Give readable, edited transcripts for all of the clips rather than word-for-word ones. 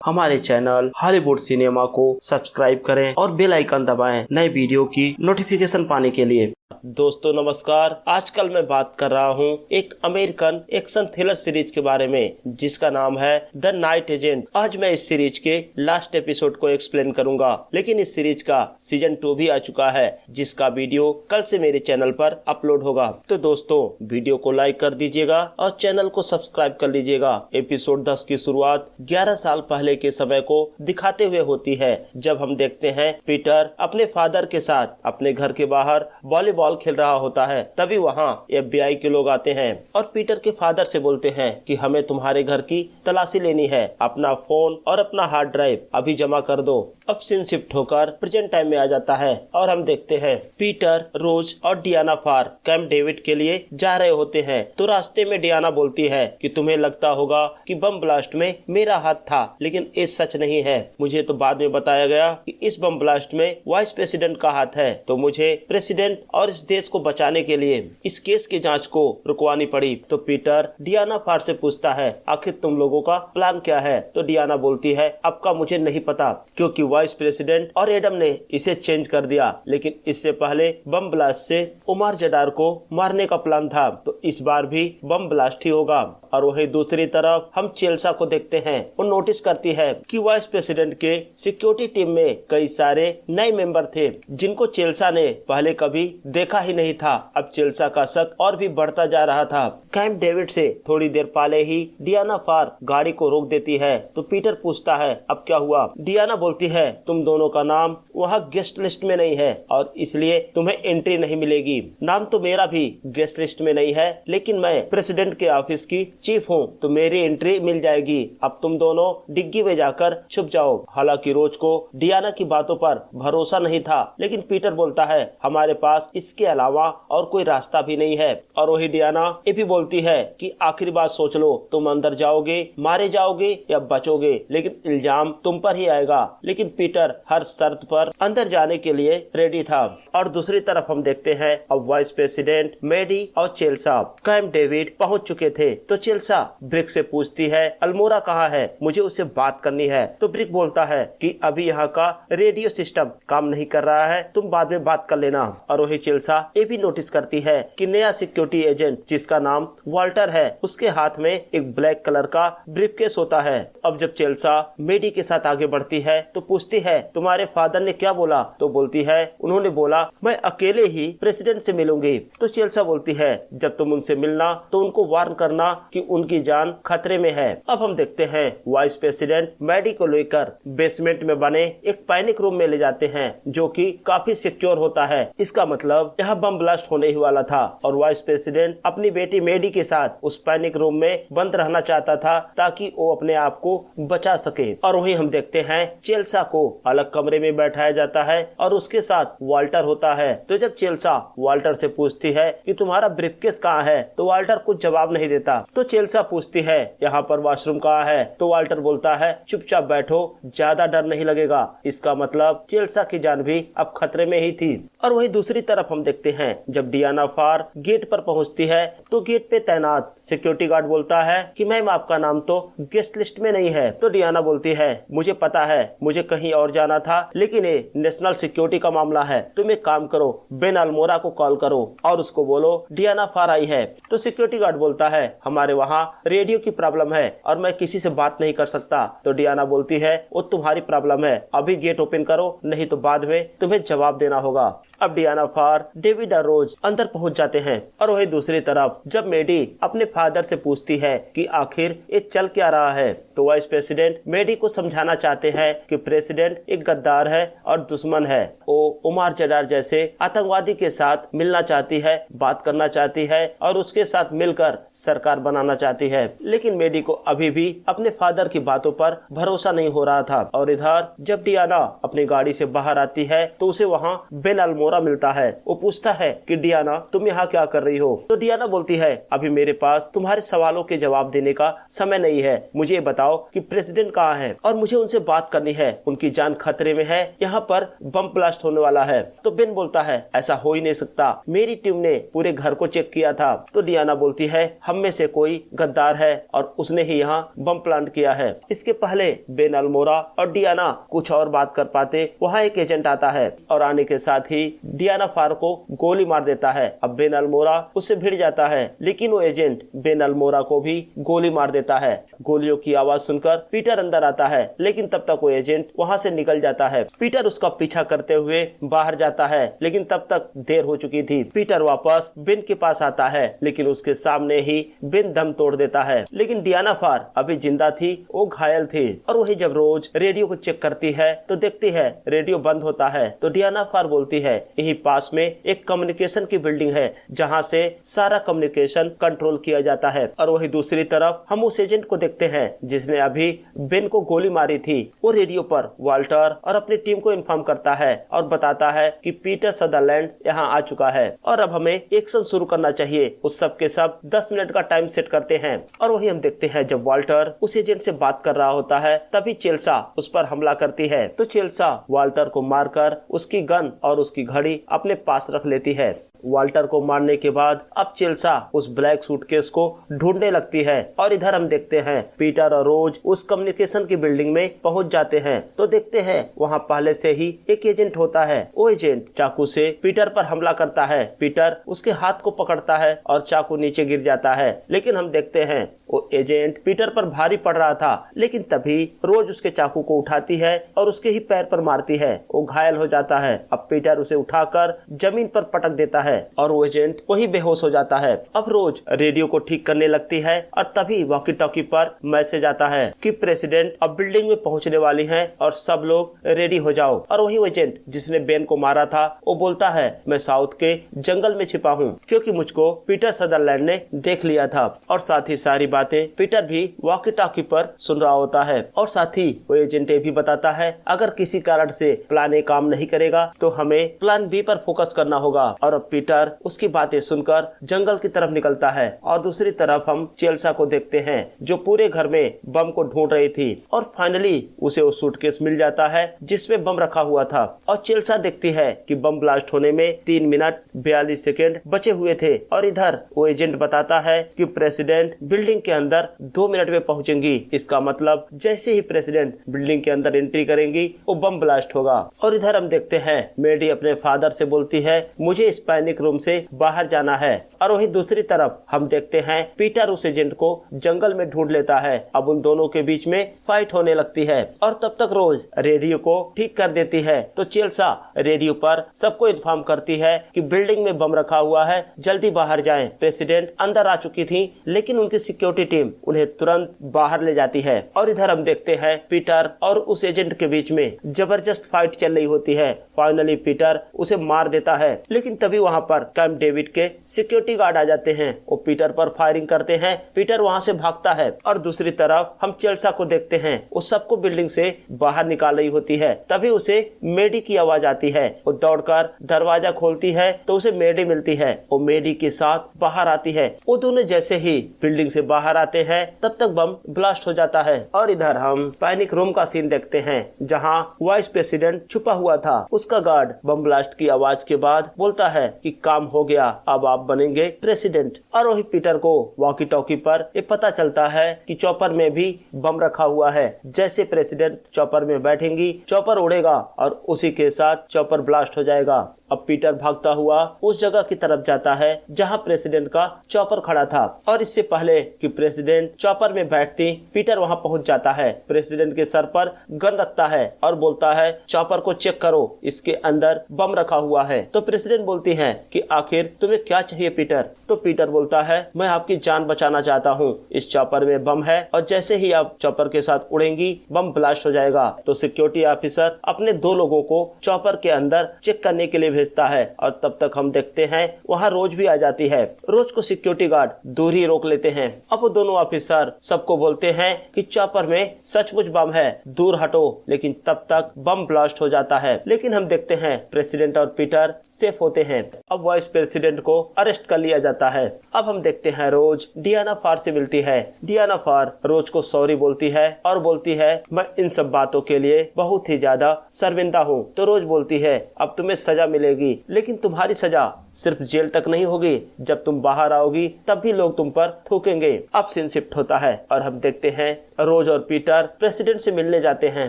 हमारे channel Hollywood cinema को subscribe करें और बेल आइकन दबाएं नए वीडियो की नोटिफिकेशन पाने के लिए। दोस्तों नमस्कार, आजकल मैं बात कर रहा हूं एक अमेरिकन एक्शन थ्रिलर सीरीज के बारे में जिसका नाम है द नाइट एजेंट। आज मैं इस सीरीज के लास्ट एपिसोड को एक्सप्लेन करूंगा, लेकिन इस सीरीज का सीजन 2 भी आ चुका है जिसका वीडियो कल से मेरे चैनल पर अपलोड होगा। तो दोस्तों वीडियो को लाइक कर दीजिएगा और चैनल को सब्सक्राइब कर लीजिएगा। एपिसोड 10 की शुरुआत 11 साल पहले के समय को दिखाते हुए होती है, जब हम देखते हैं पीटर अपने फादर के साथ अपने घर के बाहर वॉलीबॉल खेल रहा होता है। तभी वहाँ FBI के लोग आते हैं और पीटर के फादर से बोलते हैं कि हमें तुम्हारे घर की तलाशी लेनी है, अपना फोन और अपना हार्ड ड्राइव अभी जमा कर दो। अब सीन शिफ्ट होकर प्रेजेंट टाइम में आ जाता है और हम देखते हैं पीटर, रोज और डियाना फार कैंप डेविड के लिए जा रहे होते हैं। तो रास्ते में डियाना बोलती है कि तुम्हें लगता होगा कि बम ब्लास्ट में मेरा हाथ था, लेकिन ये सच नहीं है। मुझे तो बाद में बताया गया कि इस बम ब्लास्ट में वाइस प्रेसिडेंट का हाथ है, तो मुझे प्रेसिडेंट और इस देश को बचाने के लिए इस केस की जांच को रुकवानी पड़ी। तो पीटर डियाना फार से पूछता है आखिर तुम लोगों का प्लान क्या है। तो डियाना बोलती है अब का मुझे नहीं पता, क्योंकि वाइस प्रेसिडेंट और एडम ने इसे चेंज कर दिया, लेकिन इससे पहले बम ब्लास्ट से उमर जडार को मारने का प्लान था, तो इस बार भी बम ब्लास्ट ही होगा। और वहीं दूसरी तरफ हम चेल्सा को देखते हैं। वो नोटिस करती है कि वाइस प्रेसिडेंट के सिक्योरिटी टीम में कई सारे नए मेंबर थे जिनको चेल्सा ने पहले कभी देखा ही नहीं था। अब चेल्सा का शक और भी बढ़ता जा रहा था। कैंप डेविड से थोड़ी देर पहले ही डियाना फार गाड़ी को रोक देती है। तो पीटर पूछता है अब क्या हुआ। डियाना बोलती है तुम दोनों का नाम वहाँ गेस्ट लिस्ट में नहीं है और इसलिए तुम्हें एंट्री नहीं मिलेगी। नाम तो मेरा भी गेस्ट लिस्ट में नहीं है, लेकिन मैं प्रेसिडेंट के ऑफिस की चीफ हूँ, तो मेरी एंट्री मिल जाएगी। अब तुम दोनों डिग्गी में जाकर छुप जाओ। हालांकि रोज को डियाना की बातों पर भरोसा नहीं था, लेकिन पीटर बोलता है हमारे पास इसके अलावा और कोई रास्ता भी नहीं है। और वही डियाना ये भी बोलती है कि आखिरी बात सोच लो, तुम अंदर जाओगे, मारे जाओगे या बचोगे, लेकिन इल्जाम तुम पर ही आएगा। लेकिन पीटर हर शर्त पर अंदर जाने के लिए रेडी था। और दूसरी तरफ हम देखते हैं अब वाइस प्रेसिडेंट, मेडी और चेल्सा कैंप डेविड पहुंच चुके थे। तो चेल्सा ब्रिक से पूछती है अल्मोरा कहाँ है, मुझे उससे बात करनी है। तो ब्रिक बोलता है कि अभी यहाँ का रेडियो सिस्टम काम नहीं कर रहा है, तुम बाद में बात कर लेना। और वही चेल्सा ये भी नोटिस करती है कि नया सिक्योरिटी एजेंट जिसका नाम वाल्टर है, उसके हाथ में एक ब्लैक कलर का ब्रीफकेस होता है। अब जब चेल्सा मेडी के साथ आगे बढ़ती है तो पूछती है तुम्हारे फादर ने क्या बोला। तो बोलती है उन्होंने बोला मैं अकेले ही प्रेसिडेंट से मिलूंगी। तो चेल्सा बोलती है जब तुम उनसे मिलना तो उनको वार्न करना कि उनकी जान खतरे में है। अब हम देखते हैं वाइस प्रेसिडेंट मेडी को लेकर बेसमेंट में बने एक पैनिक रूम में ले जाते हैं, जो कि काफी सिक्योर होता है। इसका मतलब यहाँ बम ब्लास्ट होने ही वाला था और वाइस प्रेसिडेंट अपनी बेटी मेडी के साथ उस पैनिक रूम में बंद रहना चाहता था ताकि वो अपने आप को बचा सके। और वहीं हम देखते हैं चेल्सा को अलग कमरे में बैठाया जाता है और उसके साथ वाल्टर होता है। तो जब चेल्सा वाल्टर से पूछती है कि तुम्हारा ब्रीफकेस कहाँ है, तो वाल्टर कुछ जवाब नहीं देता। तो चेल्सा पूछती है यहाँ पर वॉशरूम कहाँ है। तो वाल्टर बोलता है चुपचाप बैठो, ज्यादा डर नहीं लगेगा। इसका मतलब चेल्सा की जान भी अब खतरे में ही थी। और वही दूसरी तरफ हम देखते हैं जब डियाना फार गेट पर पहुंचती है तो गेट पे तैनात सिक्योरिटी गार्ड बोलता है कि मैम आपका नाम तो गेस्ट लिस्ट में नहीं है। तो डियाना बोलती है मुझे पता है, मुझे कहीं और जाना था, लेकिन ये नेशनल सिक्योरिटी का मामला है। तुम एक काम करो, बेन अल्मोरा को कॉल करो और उसको बोलो डियाना फार आई है। तो सिक्योरिटी गार्ड बोलता है हमारे वहाँ रेडियो की प्रॉब्लम है और मैं किसी से बात नहीं कर सकता। तो डियाना बोलती है वो तुम्हारी प्रॉब्लम है, अभी गेट ओपन करो, नहीं तो बाद में तुम्हें जवाब देना होगा। अब डियाना फार, डेविड और रोज अंदर पहुंच जाते हैं। और वही दूसरी तरफ जब मेडी अपने फादर से पूछती है कि आखिर ये चल क्या रहा है, तो वाइस प्रेसिडेंट मेडी को समझाना चाहते हैं कि प्रेसिडेंट एक गद्दार है और दुश्मन है। वो उमर जडार जैसे आतंकवादी के साथ मिलना चाहती है, बात करना चाहती है और उसके साथ मिलकर सरकार बनाना चाहती है। लेकिन मेडी को अभी भी अपने फादर की बातों पर भरोसा नहीं हो रहा था। और इधर जब डियाना अपनी गाड़ी से बाहर आती है तो उसे वहाँ बेन अल्मोरा मिलता है। वो पूछता है कि डियाना तुम यहाँ क्या कर रही हो। तो डियाना बोलती है अभी मेरे पास तुम्हारे सवालों के जवाब देने का समय नहीं है, मुझे ये बताओ कि प्रेसिडेंट कहाँ है और मुझे उनसे बात करनी है, उनकी जान खतरे में है, यहाँ पर बम ब्लास्ट होने वाला है। तो बेन बोलता है ऐसा हो ही नहीं सकता, मेरी टीम ने पूरे घर को चेक किया था। तो डियाना बोलती है हम में से कोई गद्दार है और उसने ही यहाँ बम प्लांट किया है। इसके पहले बेन अल्मोरा और डियाना कुछ और बात कर पाते, वहाँ एक एजेंट आता है और आने के साथ ही डियाना फार को गोली मार देता है। अब बेन अल्मोरा उससे भिड़ जाता है, लेकिन वो एजेंट बेन अल्मोरा को भी गोली मार देता है। गोलियों की आवाज सुनकर पीटर अंदर आता है, लेकिन तब तक वो एजेंट वहाँ से निकल जाता है। पीटर उसका पीछा करते हुए बाहर जाता है, लेकिन तब तक देर हो चुकी थी। पीटर वापस बेन के पास आता है, लेकिन उसके सामने ही बेन दम तोड़ देता है। लेकिन डियाना फार अभी जिंदा थी, वो घायल थी। और वही जब रोज रेडियो को चेक करती है तो देखती है रेडियो बंद होता है। तो डियाना फार बोलती है यही पास में एक कम्युनिकेशन की बिल्डिंग है जहाँ से सारा कम्युनिकेशन कंट्रोल किया जाता है। और वही दूसरी तरफ हम उस एजेंट को देखते हैं जिसने अभी बेन को गोली मारी थी। वो रेडियो पर वाल्टर और अपनी टीम को इन्फॉर्म करता है और बताता है कि पीटर सदरलैंड यहाँ आ चुका है और अब हमें एक्शन शुरू करना चाहिए। उस सब के सब 10 मिनट का टाइम सेट करते हैं। और वही हम देखते हैं जब वाल्टर उस एजेंट से बात कर रहा होता है तभी चेल्सा उस पर हमला करती है। तो चेल्सा वाल्टर को मारकर उसकी गन और उसकी घड़ी अपने पास रख लेती है। वाल्टर को मारने के बाद अब चेल्सा उस ब्लैक सूटकेस को ढूंढने लगती है। और इधर हम देखते हैं पीटर और रोज उस कम्युनिकेशन की बिल्डिंग में पहुंच जाते हैं। तो देखते हैं वहां पहले से ही एक एजेंट होता है। वो एजेंट चाकू से पीटर पर हमला करता है। पीटर उसके हाथ को पकड़ता है और चाकू नीचे गिर जाता है। लेकिन हम देखते हैं वो एजेंट पीटर पर भारी पड़ रहा था, लेकिन तभी रोज उसके चाकू को उठाती है और उसके ही पैर पर मारती है। वो घायल हो जाता है। अब पीटर उसे उठाकर जमीन पर पटक देता है और वो एजेंट वही बेहोश हो जाता है। अब रोज रेडियो को ठीक करने लगती है और तभी वॉकी टॉकी पर मैसेज आता है कि प्रेसिडेंट अब बिल्डिंग में पहुंचने वाली हैं और सब लोग रेडी हो जाओ। और वही एजेंट जिसने बेन को मारा था वो बोलता है मैं साउथ के जंगल में छिपा हूँ क्योंकि मुझको पीटर सदरलैंड ने देख लिया था। और साथ ही सारी बातें पीटर भी वॉकी टॉकी पर सुन रहा होता है। और साथ ही वो एजेंट ये भी बताता है अगर किसी कारण से प्लान ए काम नहीं करेगा तो हमें प्लान बी पर फोकस करना होगा। और अब पीटर उसकी बातें सुनकर जंगल की तरफ निकलता है। और दूसरी तरफ हम चेल्सा को देखते हैं जो पूरे घर में बम को ढूंढ रही थी और फाइनली उसे वो सूटकेस मिल जाता है जिसमें बम रखा हुआ था। और चेल्सा देखती है कि बम ब्लास्ट होने में 3 मिनट 42 सेकेंड बचे हुए थे। और इधर वो एजेंट बताता है कि प्रेसिडेंट बिल्डिंग के अंदर 2 मिनट में पहुंचेंगी। इसका मतलब जैसे ही प्रेसिडेंट बिल्डिंग के अंदर एंट्री करेंगी वो बम ब्लास्ट होगा। और इधर हम देखते हैं मेडी अपने फादर से बोलती है मुझे इस पैनिक रूम से बाहर जाना है। और वही दूसरी तरफ हम देखते हैं पीटर उस एजेंट को जंगल में ढूंढ लेता है। अब उन दोनों के बीच में फाइट होने लगती है। और तब तक रोज रेडियो को ठीक कर देती है। तो चेल्सा रेडियो पर सबको इन्फॉर्म करती है कि बिल्डिंग में बम रखा हुआ है, जल्दी बाहर जाएं। प्रेसिडेंट अंदर आ चुकी थी, लेकिन उनकी सिक्योरिटी टीम उन्हें तुरंत बाहर ले जाती है। और इधर हम देखते हैं पीटर और उस एजेंट के बीच में जबरदस्त फाइट चल रही होती है। फाइनली पीटर उसे मार देता है, लेकिन तभी वहाँ पर कैंप डेविड के सिक्योरिटी गार्ड आ जाते हैं। वो पीटर पर फायरिंग करते हैं। पीटर वहाँ से भागता है। और दूसरी तरफ हम चेल्सा को देखते हैं, वो सबको बिल्डिंग से बाहर निकाल रही होती है। तभी उसे मेडी की आवाज आती है। वो दौड़कर दरवाजा खोलती है तो उसे मेडी मिलती है। वो मेडी के साथ बाहर आती है। वो दोनों जैसे ही बिल्डिंग से बाहर आते हैं तब तक बम ब्लास्ट हो जाता है। और इधर हम पैनिक रूम का सीन देखते हैं जहाँ वाइस प्रेसिडेंट छुपा हुआ था। उसका गार्ड बम ब्लास्ट की आवाज के बाद बोलता है कि काम हो गया, अब आप बनेंगे प्रेसिडेंट। और वही पीटर को वॉकी टॉकी पर ये पता चलता है कि चॉपर में भी बम रखा हुआ है। जैसे प्रेसिडेंट चॉपर में बैठेंगी, चॉपर उड़ेगा और उसी के साथ चॉपर ब्लास्ट हो जाएगा। अब पीटर भागता हुआ उस जगह की तरफ जाता है जहां प्रेसिडेंट का चॉपर खड़ा था। और इससे पहले कि प्रेसिडेंट चॉपर में बैठती, पीटर वहां पहुंच जाता है। प्रेसिडेंट के सर पर गन रखता है और बोलता है चॉपर को चेक करो, इसके अंदर बम रखा हुआ है। तो प्रेसिडेंट बोलती है कि आखिर तुम्हें क्या चाहिए पीटर। तो पीटर बोलता है मैं आपकी जान बचाना चाहता हूँ, इस चॉपर में बम है और जैसे ही आप चॉपर के साथ उड़ेंगी बम ब्लास्ट हो जाएगा। तो सिक्योरिटी ऑफिसर अपने 2 लोगों को चॉपर के अंदर चेक करने के लिए भेजता है और तब तक हम देखते हैं वहाँ रोज भी आ जाती है। रोज को सिक्योरिटी गार्ड दूर ही रोक लेते हैं। अब वो दोनों ऑफिसर सबको बोलते हैं कि चॉपर में सचमुच बम है, दूर हटो, लेकिन तब तक बम ब्लास्ट हो जाता है। लेकिन हम देखते हैं प्रेसिडेंट और पीटर सेफ होते हैं। अब वाइस प्रेसिडेंट को अरेस्ट कर लिया जाता है। अब हम देखते हैं रोज डियाना फार से मिलती है। डियाना फार रोज को सॉरी बोलती है और बोलती है मैं इन सब बातों के लिए बहुत ही ज्यादा शर्मिंदा हूँ। तो रोज बोलती है अब तुम्हें सजा मिलेगी, लेकिन तुम्हारी सजा सिर्फ जेल तक नहीं होगी, जब तुम बाहर आओगी तब भी लोग तुम पर थूकेंगे। अब सीन शिफ्ट होता है और हम देखते हैं रोज और पीटर प्रेसिडेंट से मिलने जाते हैं।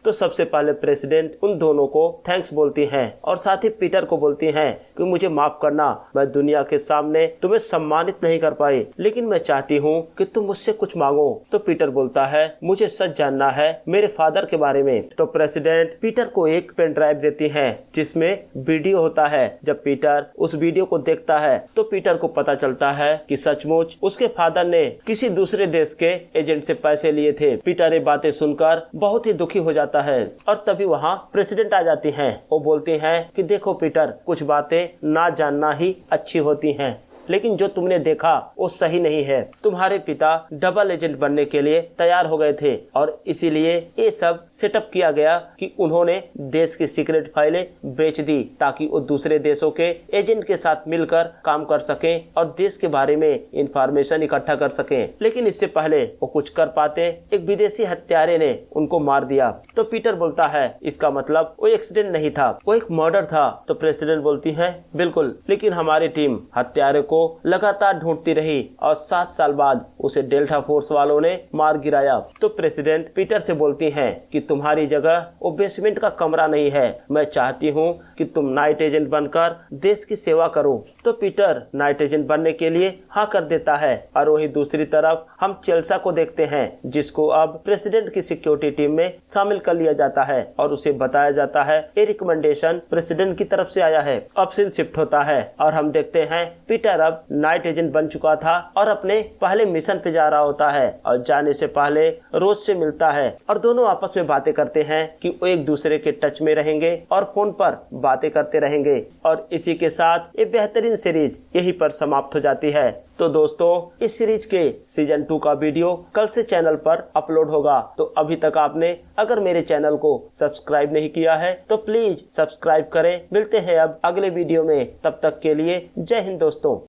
तो सबसे पहले प्रेसिडेंट उन दोनों को थैंक्स बोलती है और साथ ही पीटर को बोलती है कि मुझे माफ करना, मैं दुनिया के सामने तुम्हें सम्मानित नहीं कर पाई, लेकिन मैं चाहती हूँ कि तुम मुझसे कुछ मांगो। तो पीटर बोलता है मुझे सच जानना है मेरे फादर के बारे में। तो प्रेसिडेंट पीटर को एक पेन ड्राइव देती है जिसमें वीडियो होता है। जब पीटर उस वीडियो को देखता है तो पीटर को पता चलता है कि सचमुच उसके फादर ने किसी दूसरे देश के एजेंट से पैसे लिए थे। पीटर ये बातें सुनकर बहुत ही दुखी हो जाता है और तभी वहाँ प्रेसिडेंट आ जाती हैं। वो बोलती हैं कि देखो पीटर, कुछ बातें ना जानना ही अच्छी होती हैं, लेकिन जो तुमने देखा वो सही नहीं है। तुम्हारे पिता डबल एजेंट बनने के लिए तैयार हो गए थे और इसीलिए ये सब सेटअप किया गया कि उन्होंने देश की सीक्रेट फाइलें बेच दी ताकि वो दूसरे देशों के एजेंट के साथ मिलकर काम कर सकें और देश के बारे में इंफॉर्मेशन इकट्ठा कर सकें। लेकिन इससे पहले वो कुछ कर पाते, एक विदेशी हत्यारे ने उनको मार दिया। तो पीटर बोलता है इसका मतलब वो एक्सीडेंट नहीं था, वो एक मर्डर था। तो प्रेसिडेंट बोलती है बिल्कुल, लेकिन हमारी टीम हत्यारे को लगातार ढूंढती रही और 7 साल बाद उसे डेल्टा फोर्स वालों ने मार गिराया। तो प्रेसिडेंट पीटर से बोलती हैं कि तुम्हारी जगह वो बेसमेंट का कमरा नहीं है, मैं चाहती हूँ कि तुम नाइट एजेंट बनकर देश की सेवा करो। तो पीटर नाइट एजेंट बनने के लिए हाँ कर देता है और वही दूसरी तरफ हम चेल्सा को देखते हैं जिसको अब प्रेसिडेंट की सिक्योरिटी टीम में शामिल कर लिया जाता है और उसे बताया जाता है ये रिकमेंडेशन प्रेसिडेंट की तरफ से आया है। अब सीन शिफ्ट होता है और हम देखते हैं पीटर अब नाइट एजेंट बन चुका था और अपने पहले मिशन पे जा रहा होता है और जाने से पहले रोज से मिलता है और दोनों आपस में बातें करते हैं कि वो एक दूसरे के टच में रहेंगे और फोन पर बातें करते रहेंगे। और इसी के साथ ये बेहतरीन सीरीज यहीं पर समाप्त हो जाती है। तो दोस्तों इस सीरीज के सीजन 2 का वीडियो कल से चैनल पर अपलोड होगा। तो अभी तक आपने अगर मेरे चैनल को सब्सक्राइब नहीं किया है तो प्लीज सब्सक्राइब करें। मिलते हैं अब अगले वीडियो में, तब तक के लिए जय हिंद दोस्तों।